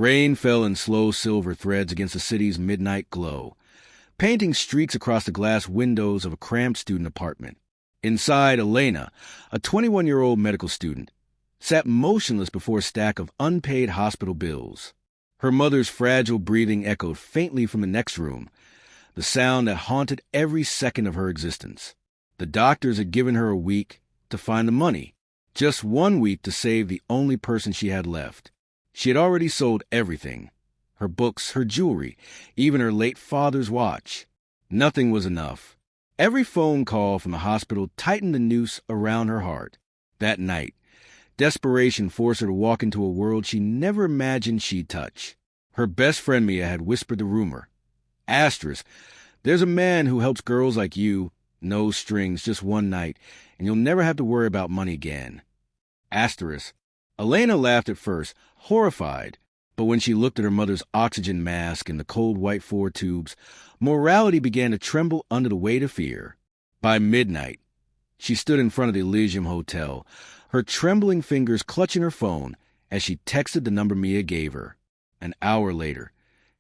Rain fell in slow silver threads against the city's midnight glow, painting streaks across the glass windows of a cramped student apartment. Inside, Elena, a 21-year-old medical student, sat motionless before a stack of unpaid hospital bills. Her mother's fragile breathing echoed faintly from the next room, the sound that haunted every second of her existence. The doctors had given her a week to find the money, just 1 week to save the only person she had left. She had already sold everything, her books, her jewelry, even her late father's watch. Nothing was enough. Every phone call from the hospital tightened the noose around her heart. That night, desperation forced her to walk into a world she never imagined she'd touch. Her best friend Mia had whispered the rumor. Asterisk, there's a man who helps girls like you, no strings, just one night, and you'll never have to worry about money again. Asterisk. Elena laughed at first, horrified, but when she looked at her mother's oxygen mask and the cold white Ford tubes, morality began to tremble under the weight of fear. By midnight, she stood in front of the Elysium Hotel, her trembling fingers clutching her phone as she texted the number Mia gave her. An hour later,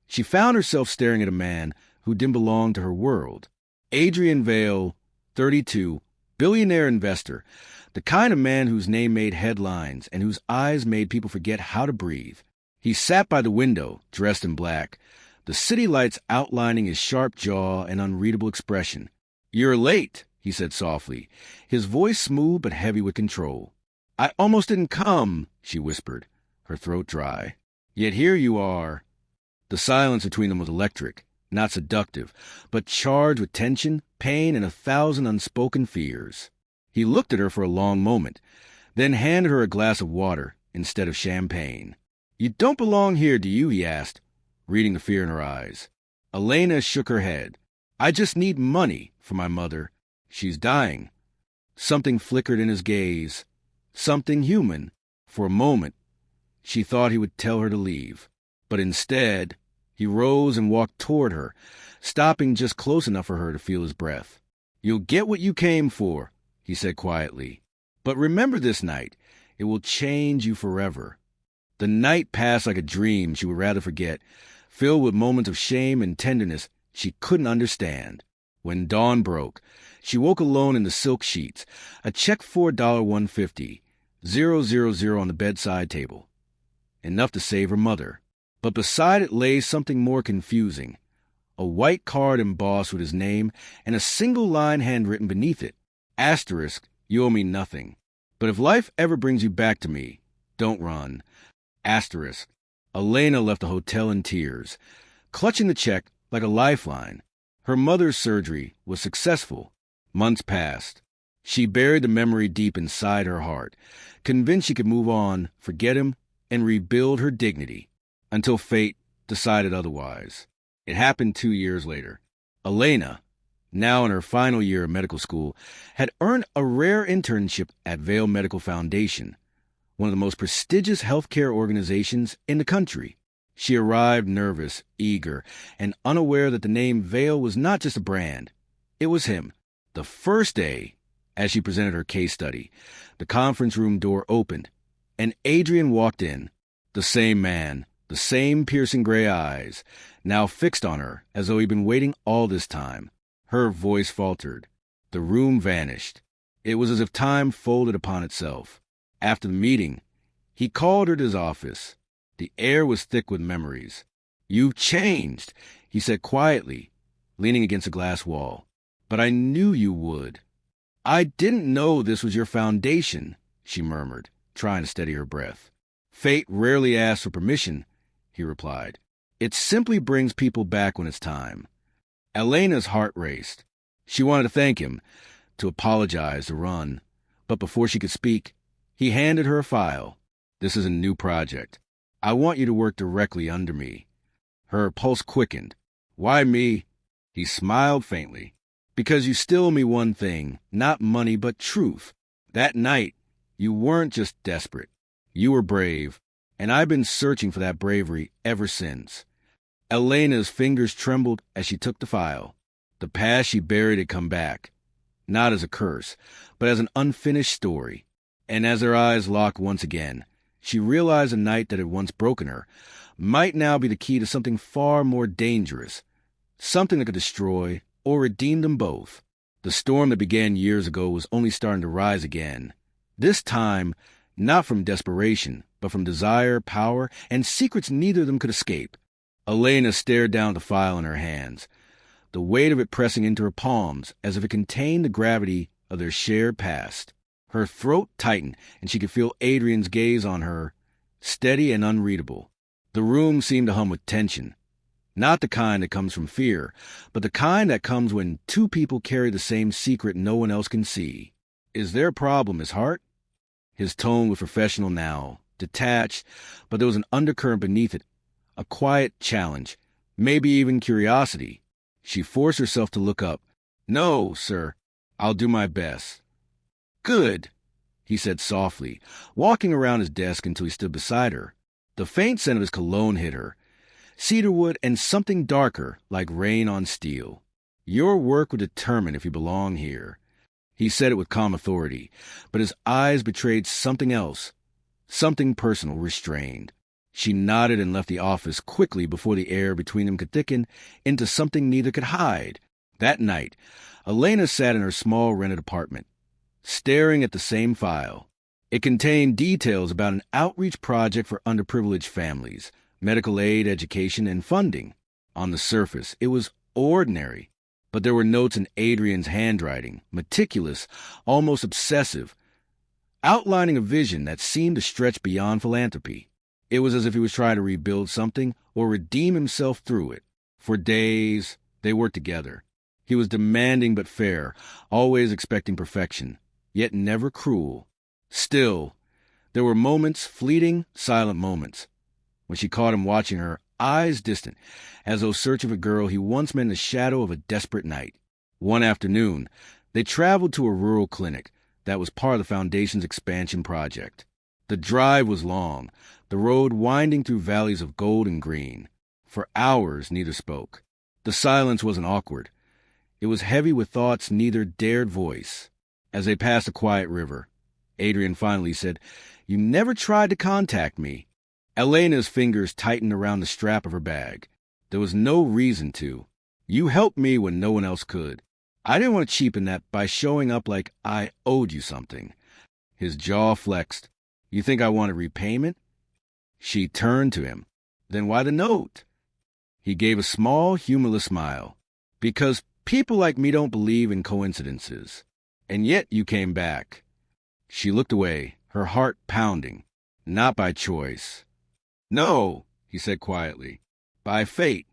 she found herself staring at a man who didn't belong to her world. Adrian Vale, 32, billionaire investor, the kind of man whose name made headlines and whose eyes made people forget how to breathe. He sat by the window, dressed in black, the city lights outlining his sharp jaw and unreadable expression. "You're late," he said softly, his voice smooth but heavy with control. "I almost didn't come," she whispered, her throat dry. "Yet here you are." The silence between them was electric, not seductive, but charged with tension, pain, and 1,000 unspoken fears. He looked at her for a long moment, then handed her a glass of water instead of champagne. "You don't belong here, do you?" he asked, reading the fear in her eyes. Elena shook her head. "I just need money for my mother. She's dying." Something flickered in his gaze, something human. For a moment, she thought he would tell her to leave. But instead, he rose and walked toward her, stopping just close enough for her to feel his breath. "You'll get what you came for," he said quietly. "But remember this night. It will change you forever." The night passed like a dream she would rather forget, filled with moments of shame and tenderness she couldn't understand. When dawn broke, she woke alone in the silk sheets, a check for $150, 000 on the bedside table. Enough to save her mother. But beside it lay something more confusing. A white card embossed with his name and a single line handwritten beneath it. Asterisk, you owe me nothing. But if life ever brings you back to me, don't run. Asterisk. Elena left the hotel in tears, clutching the check like a lifeline. Her mother's surgery was successful. Months passed. She buried the memory deep inside her heart, convinced she could move on, forget him, and rebuild her dignity, until fate decided otherwise. It happened 2 years later. Elena, now in her final year of medical school, had earned a rare internship at Vale Medical Foundation, one of the most prestigious healthcare organizations in the country. She arrived nervous, eager, and unaware that the name Vale was not just a brand. It was him. The first day, as she presented her case study, the conference room door opened, and Adrian walked in. The same man, the same piercing gray eyes, now fixed on her as though he'd been waiting all this time. Her voice faltered. The room vanished. It was as if time folded upon itself. After the meeting, he called her to his office. The air was thick with memories. "You've changed," he said quietly, leaning against a glass wall. "But I knew you would." "I didn't know this was your foundation," she murmured, trying to steady her breath. "Fate rarely asks for permission," he replied. "It simply brings people back when it's time." Elena's heart raced. She wanted to thank him, to apologize, to run. But before she could speak, he handed her a file. "This is a new project. I want you to work directly under me." Her pulse quickened. "Why me?" He smiled faintly. "Because you still owe me one thing, not money, but truth. That night, you weren't just desperate. You were brave, and I've been searching for that bravery ever since." Elena's fingers trembled as she took the file. The past she buried had come back, not as a curse, but as an unfinished story. And as her eyes locked once again, she realized the night that had once broken her might now be the key to something far more dangerous, something that could destroy or redeem them both. The storm that began years ago was only starting to rise again. This time, not from desperation, but from desire, power, and secrets neither of them could escape. Elena stared down at the file in her hands, the weight of it pressing into her palms as if it contained the gravity of their shared past. Her throat tightened, and she could feel Adrian's gaze on her, steady and unreadable. The room seemed to hum with tension. Not the kind that comes from fear, but the kind that comes when two people carry the same secret no one else can see. Is there a problem, Miss Hart? His tone was professional now, detached, but there was an undercurrent beneath it, a quiet challenge, maybe even curiosity. She forced herself to look up. No, sir. I'll do my best. Good, he said softly, walking around his desk until he stood beside her. The faint scent of his cologne hit her. Cedarwood and something darker, like rain on steel. Your work will determine if you belong here. He said it with calm authority, but his eyes betrayed something else, something personal, restrained. She nodded and left the office quickly before the air between them could thicken into something neither could hide. That night, Elena sat in her small rented apartment, staring at the same file. It contained details about an outreach project for underprivileged families, medical aid, education, and funding. On the surface, it was ordinary, but there were notes in Adrian's handwriting, meticulous, almost obsessive, outlining a vision that seemed to stretch beyond philanthropy. It was as if he was trying to rebuild something or redeem himself through it. For days, they worked together. He was demanding but fair, always expecting perfection, yet never cruel. Still, there were moments, fleeting, silent moments, when she caught him watching her, eyes distant, as though searching for a girl he once met in the shadow of a desperate night. One afternoon, they traveled to a rural clinic that was part of the Foundation's expansion project. The drive was long, the road winding through valleys of gold and green. For hours, neither spoke. The silence wasn't awkward. It was heavy with thoughts neither dared voice. As they passed a quiet river, Adrian finally said, "You never tried to contact me." Elena's fingers tightened around the strap of her bag. There was no reason to. You helped me when no one else could. I didn't want to cheapen that by showing up like I owed you something. His jaw flexed. You think I wanted repayment? She turned to him. Then why the note? He gave a small, humorless smile. Because people like me don't believe in coincidences. And yet you came back. She looked away, her heart pounding. Not by choice. No, he said quietly. By fate.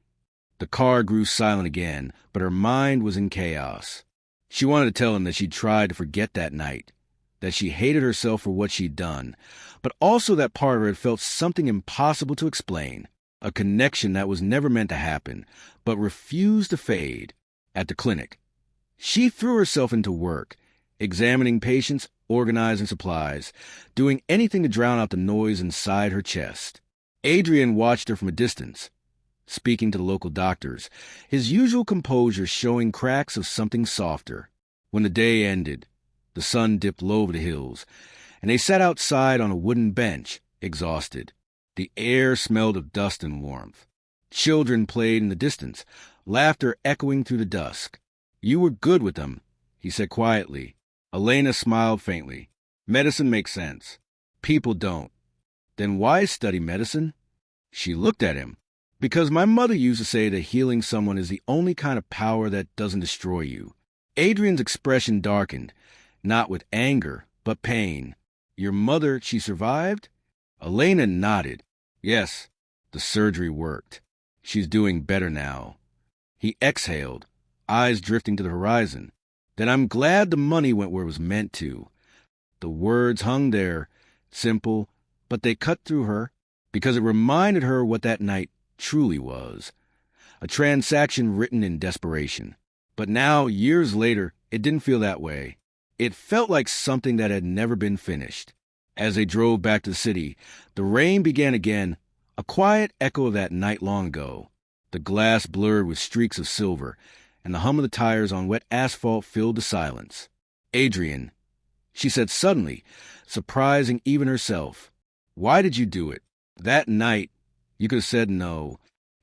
The car grew silent again, but her mind was in chaos. She wanted to tell him that she'd tried to forget that night, that she hated herself for what she'd done, but also that part of her had felt something impossible to explain, a connection that was never meant to happen, but refused to fade. At the clinic, she threw herself into work, examining patients, organizing supplies, doing anything to drown out the noise inside her chest. Adrian watched her from a distance, speaking to the local doctors, his usual composure showing cracks of something softer. When the day ended, the sun dipped low over the hills, and they sat outside on a wooden bench, exhausted. The air smelled of dust and warmth. Children played in the distance, laughter echoing through the dusk. You were good with them, he said quietly. Elena smiled faintly. Medicine makes sense. People don't. Then why study medicine? She looked at him. Because my mother used to say that healing someone is the only kind of power that doesn't destroy you. Adrian's expression darkened, not with anger, but pain. Your mother, she survived? Elena nodded. Yes, the surgery worked. She's doing better now. He exhaled, eyes drifting to the horizon. Then I'm glad the money went where it was meant to. The words hung there, simple, but they cut through her, because it reminded her what that night truly was. A transaction written in desperation. But now, years later, it didn't feel that way. It felt like something that had never been finished. As they drove back to the city, the rain began again, a quiet echo of that night long ago. The glass blurred with streaks of silver, and the hum of the tires on wet asphalt filled the silence. Adrian, she said suddenly, surprising even herself. Why did you do it? That night, You could have said no.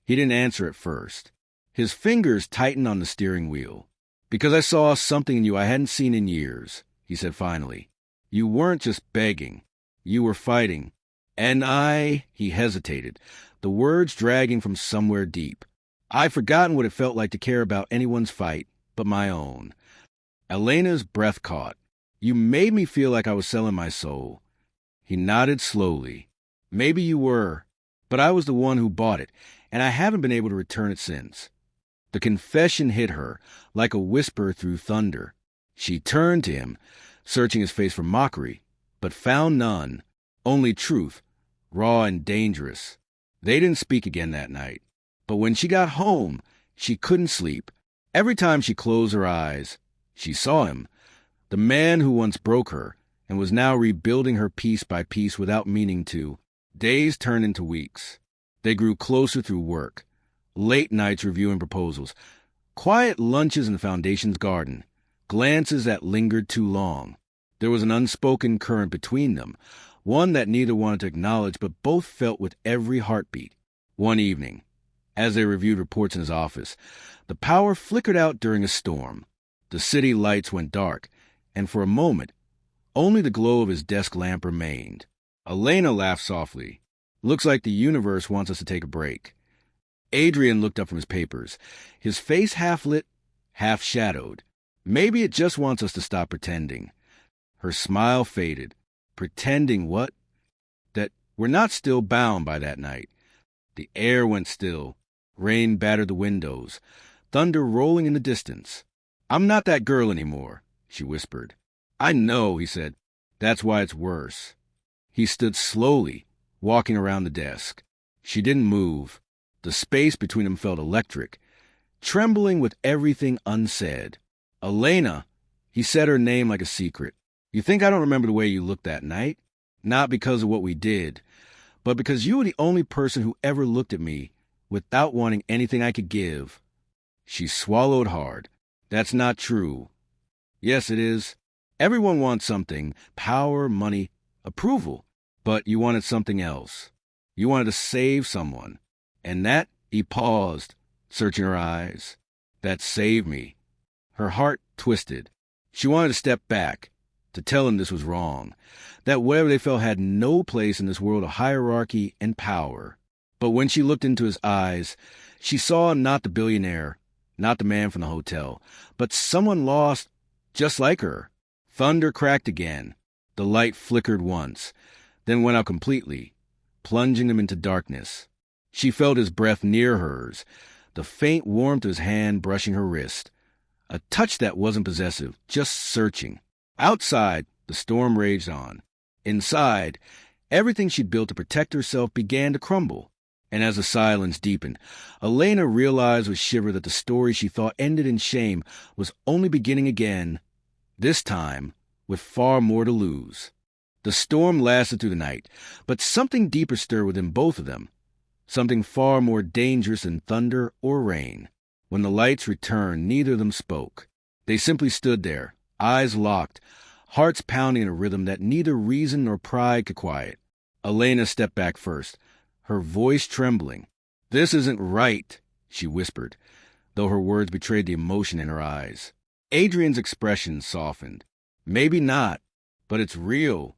He didn't answer at first. His fingers tightened on the steering wheel. "Because I saw something in you I hadn't seen in years," he said finally. "You weren't just begging. You were fighting. And he hesitated, the words dragging from somewhere deep. "I've forgotten what it felt like to care about anyone's fight but my own." Elena's breath caught. "You made me feel like I was selling my soul." He nodded slowly. "Maybe you were, but I was the one who bought it, and I haven't been able to return it since." The confession hit her like a whisper through thunder. She turned to him, searching his face for mockery, but found none, only truth, raw and dangerous. They didn't speak again that night, but when she got home, she couldn't sleep. Every time she closed her eyes, she saw him, the man who once broke her and was now rebuilding her piece by piece without meaning to. Days turned into weeks. They grew closer through work, late nights reviewing proposals, quiet lunches in the Foundation's garden, glances that lingered too long. There was an unspoken current between them, one that neither wanted to acknowledge but both felt with every heartbeat. One evening, as they reviewed reports in his office, the power flickered out during a storm. The city lights went dark, and for a moment, only the glow of his desk lamp remained. Elena laughed softly. "Looks like the universe wants us to take a break." Adrian looked up from his papers, his face half lit, half shadowed. "Maybe it just wants us to stop pretending." Her smile faded. Pretending what? That we're not still bound by that night. The air went still. Rain battered the windows, thunder rolling in the distance. "I'm not that girl anymore," she whispered. "I know," he said. "That's why it's worse." He stood slowly, walking around the desk. She didn't move. The space between them felt electric, trembling with everything unsaid. "Elena," he said her name like a secret. "You think I don't remember the way you looked that night? Not because of what we did, but because you were the only person who ever looked at me without wanting anything I could give." She swallowed hard. "That's not true." "Yes, it is. Everyone wants something, power, money, approval. But you wanted something else. You wanted to save someone. And that," he paused, searching her eyes, "that saved me." Her heart twisted. She wanted to step back, to tell him this was wrong, that whatever they felt had no place in this world of hierarchy and power. But when she looked into his eyes, she saw not the billionaire, not the man from the hotel, but someone lost just like her. Thunder cracked again. The light flickered once, then went out completely, plunging them into darkness. She felt his breath near hers, the faint warmth of his hand brushing her wrist. A touch that wasn't possessive, just searching. Outside, the storm raged on. Inside, everything she'd built to protect herself began to crumble. And as the silence deepened, Elena realized with shiver that the story she thought ended in shame was only beginning again, this time with far more to lose. The storm lasted through the night, but something deeper stirred within both of them, something far more dangerous than thunder or rain. When the lights returned, neither of them spoke. They simply stood there, eyes locked, hearts pounding in a rhythm that neither reason nor pride could quiet. Elena stepped back first, her voice trembling. "This isn't right," she whispered, though her words betrayed the emotion in her eyes. Adrian's expression softened. "Maybe not, but it's real."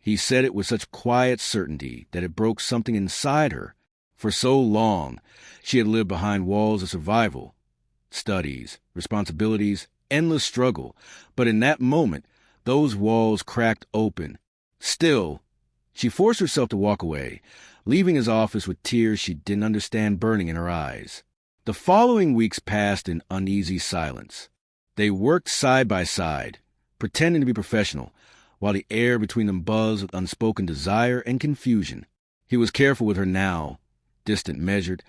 He said it with such quiet certainty that it broke something inside her. For so long, she had lived behind walls of survival, studies, responsibilities, endless struggle. But in that moment, those walls cracked open. Still, she forced herself to walk away, leaving his office with tears she didn't understand burning in her eyes. The following weeks passed in uneasy silence. They worked side by side, pretending to be professional, while the air between them buzzed with unspoken desire and confusion. He was careful with her now, distant, measured,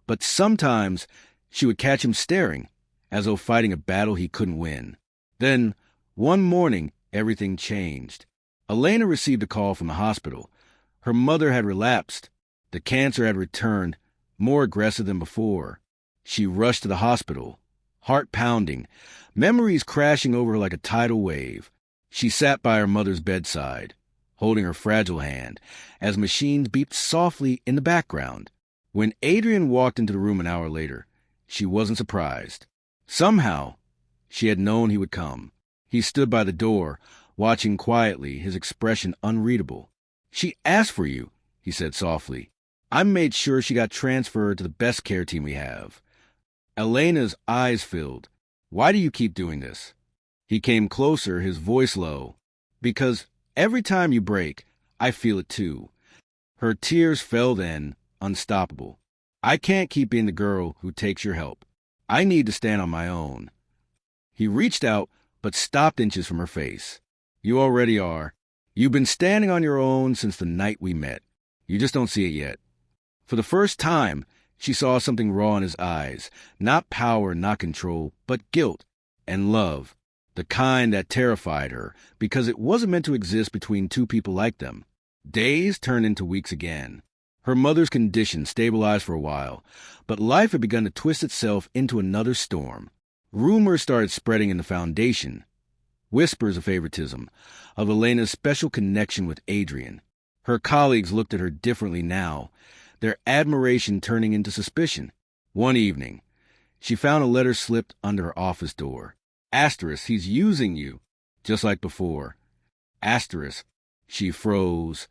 but sometimes she would catch him staring, as though fighting a battle he couldn't win. Then, one morning, everything changed. Elena received a call from the hospital. Her mother had relapsed. The cancer had returned, more aggressive than before. She rushed to the hospital, heart pounding, memories crashing over her like a tidal wave. She sat by her mother's bedside, holding her fragile hand, as machines beeped softly in the background. When Adrian walked into the room an hour later, she wasn't surprised. Somehow, she had known he would come. He stood by the door, watching quietly, his expression unreadable. "She asked for you," he said softly. "I made sure she got transferred to the best care team we have." Elena's eyes filled. "Why do you keep doing this?" He came closer, his voice low. "Because every time you break, I feel it too." Her tears fell then, unstoppable. "I can't keep being the girl who takes your help. I need to stand on my own." He reached out, but stopped inches from her face. "You already are. You've been standing on your own since the night we met. You just don't see it yet." For the first time, she saw something raw in his eyes. Not power, not control, but guilt and love. The kind that terrified her, because it wasn't meant to exist between two people like them. Days turned into weeks again. Her mother's condition stabilized for a while, but life had begun to twist itself into another storm. Rumors started spreading in the foundation. Whispers of favoritism, of Elena's special connection with Adrian. Her colleagues looked at her differently now, their admiration turning into suspicion. One evening, she found a letter slipped under her office door. Asterisk, he's using you, just like before. Asterisk, she froze,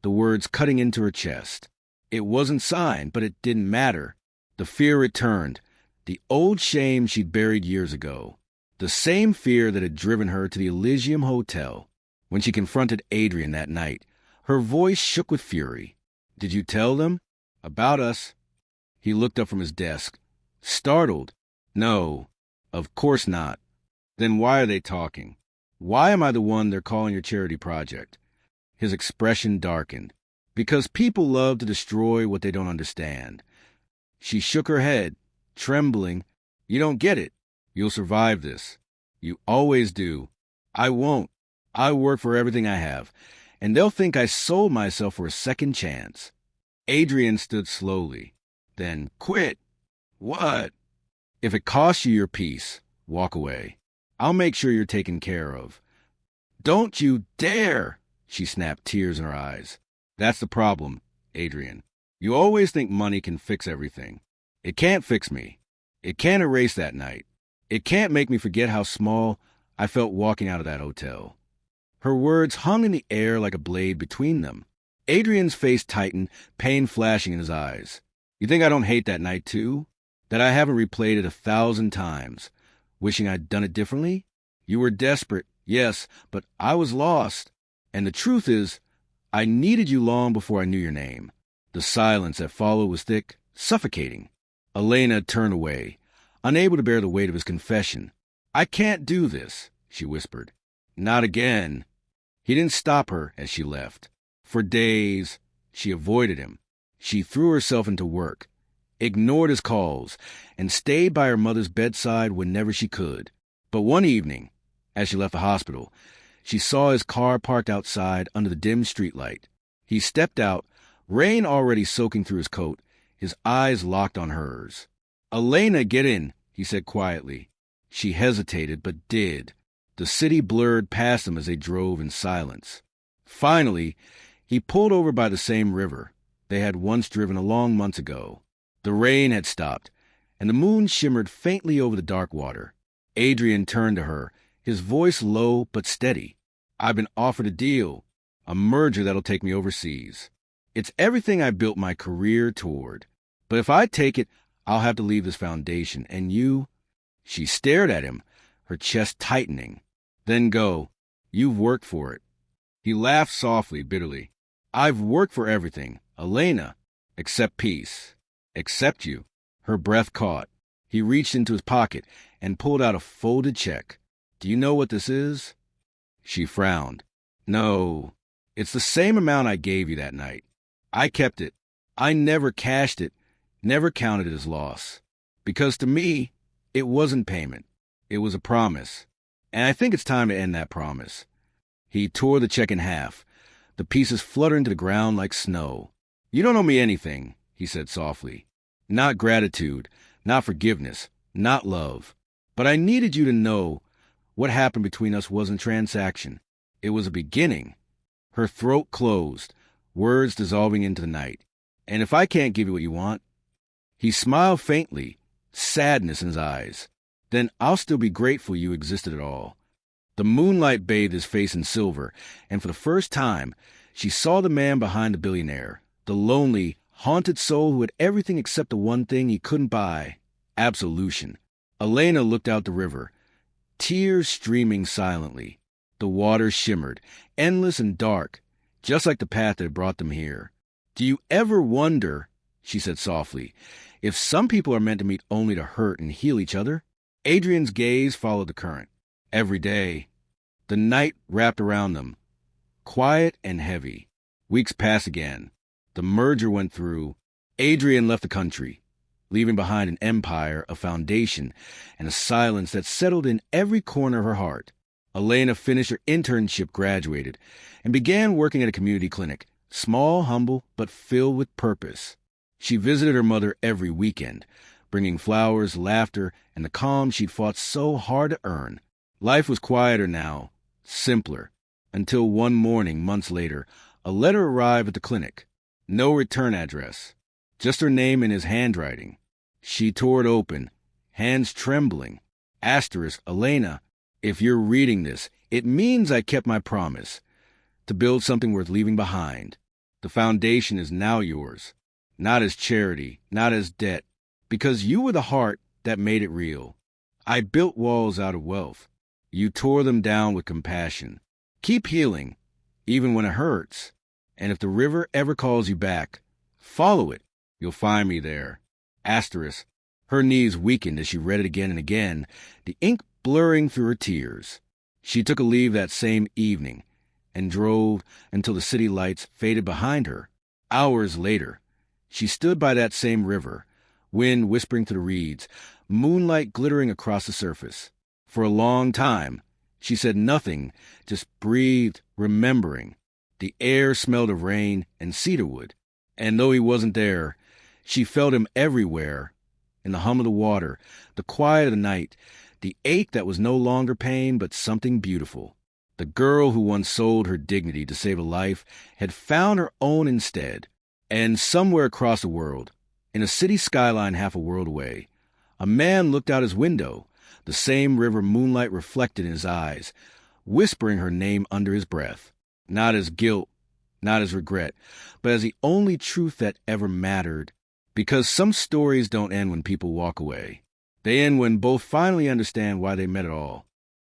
the words cutting into her chest. It wasn't signed, but it didn't matter. The fear returned, the old shame she'd buried years ago. The same fear that had driven her to the Elysium Hotel. When she confronted Adrian that night, her voice shook with fury. "Did you tell them? About us?" He looked up from his desk, startled. "No, of course not." "Then why are they talking? Why am I the one they're calling your charity project?" His expression darkened. "Because people love to destroy what they don't understand." She shook her head, trembling. "You don't get it. You'll survive this. You always do. I won't. I work for everything I have, and they'll think I sold myself for a second chance." Adrian stood slowly. Then, "Quit." "What?" "If it costs you your peace, walk away. I'll make sure you're taken care of." "Don't you dare!" she snapped, tears in her eyes. "That's the problem, Adrian. You always think money can fix everything. It can't fix me. It can't erase that night. It can't make me forget how small I felt walking out of that hotel." Her words hung in the air like a blade between them. Adrian's face tightened, pain flashing in his eyes. "You think I don't hate that night, too? That I haven't replayed it 1,000 times, wishing I'd done it differently? You were desperate, yes, but I was lost. And the truth is, I needed you long before I knew your name." The silence that followed was thick, suffocating. Elena turned away, unable to bear the weight of his confession. "I can't do this," she whispered. "Not again." He didn't stop her as she left. For days, she avoided him. She threw herself into work, ignored his calls, and stayed by her mother's bedside whenever she could. But one evening, as she left the hospital, she saw his car parked outside under the dim streetlight. He stepped out, rain already soaking through his coat, his eyes locked on hers. "Elena, get in," he said quietly. She hesitated, but did. The city blurred past them as they drove in silence. Finally, he pulled over by the same river they had once driven along months ago. The rain had stopped, and the moon shimmered faintly over the dark water. Adrian turned to her, his voice low but steady. "I've been offered a deal, a merger that'll take me overseas. It's everything I built my career toward. But if I take it, I'll have to leave this foundation, and you—" She stared at him, her chest tightening. "Then go. You've worked for it." He laughed softly, bitterly. "I've worked for everything, Elena, except peace. Except you." Her breath caught. He reached into his pocket and pulled out a folded check. "Do you know what this is?" She frowned. "No. It's the same amount I gave you that night. I kept it. I never cashed it, never counted it as loss. Because to me, it wasn't payment. It was a promise. And I think it's time to end that promise." He tore the check in half, the pieces fluttering to the ground like snow. "You don't owe me anything," he said softly. "Not gratitude, not forgiveness, not love. But I needed you to know what happened between us wasn't transaction. It was a beginning." Her throat closed, words dissolving into the night. And if I can't give you what you want, he smiled faintly, sadness in his eyes, then I'll still be grateful you existed at all. The moonlight bathed his face in silver, and for the first time, she saw the man behind the billionaire, the lonely, haunted soul who had everything except the one thing he couldn't buy, absolution. Elena looked out the river, tears streaming silently. The water shimmered, endless and dark, just like the path that had brought them here. Do you ever wonder, she said softly, if some people are meant to meet only to hurt and heal each other? Adrian's gaze followed the current. Every day, the night wrapped around them, quiet and heavy. Weeks passed again. The merger went through. Adrian left the country, leaving behind an empire, a foundation, and a silence that settled in every corner of her heart. Elena finished her internship, graduated, and began working at a community clinic, small, humble, but filled with purpose. She visited her mother every weekend, bringing flowers, laughter, and the calm she'd fought so hard to earn. Life was quieter now, simpler, until one morning, months later, a letter arrived at the clinic. No return address, just her name in his handwriting. She tore it open, hands trembling. Asterisk, Elena, if you're reading this, it means I kept my promise to build something worth leaving behind. The foundation is now yours, not as charity, not as debt, because you were the heart that made it real. I built walls out of wealth. You tore them down with compassion. Keep healing, even when it hurts. And if the river ever calls you back, follow it. You'll find me there. Asterisk. Her knees weakened as she read it again and again, the ink blurring through her tears. She took a leave that same evening and drove until the city lights faded behind her. Hours later, she stood by that same river, wind whispering through the reeds, moonlight glittering across the surface. For a long time, she said nothing, just breathed, remembering. The air smelled of rain and cedarwood, and though he wasn't there, she felt him everywhere, in the hum of the water, the quiet of the night, the ache that was no longer pain but something beautiful. The girl who once sold her dignity to save a life had found her own instead. And somewhere across the world, in a city skyline half a world away, a man looked out his window, the same river moonlight reflected in his eyes, whispering her name under his breath, not as guilt, not as regret, but as the only truth that ever mattered. Because some stories don't end when people walk away. They end when both finally understand why they met at all.